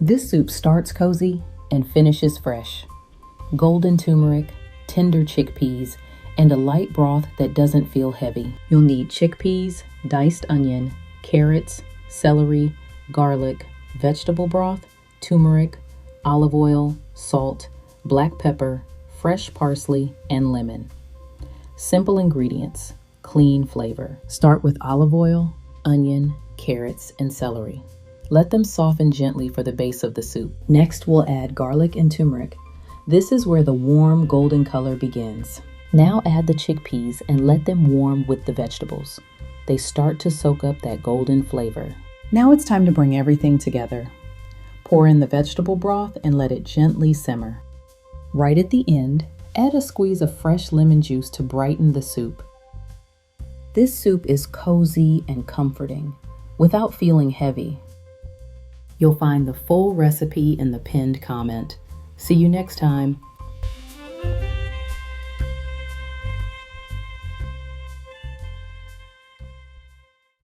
This soup starts cozy and finishes fresh. Golden turmeric, tender chickpeas, and a light broth that doesn't feel heavy. You'll need chickpeas, diced onion, carrots, celery, garlic, vegetable broth, turmeric, olive oil, salt, black pepper, fresh parsley, and lemon. Simple ingredients, clean flavor. Start with olive oil, onion, carrots, and celery. Let them soften gently for the base of the soup. Next, we'll add garlic and turmeric. This is where the warm golden color begins. Now add the chickpeas and let them warm with the vegetables. They start to soak up that golden flavor. Now it's time to bring everything together. Pour in the vegetable broth and let it gently simmer. Right at the end, add a squeeze of fresh lemon juice to brighten the soup. This soup is cozy and comforting, without feeling heavy. You'll find the full recipe in the pinned comment. See you next time.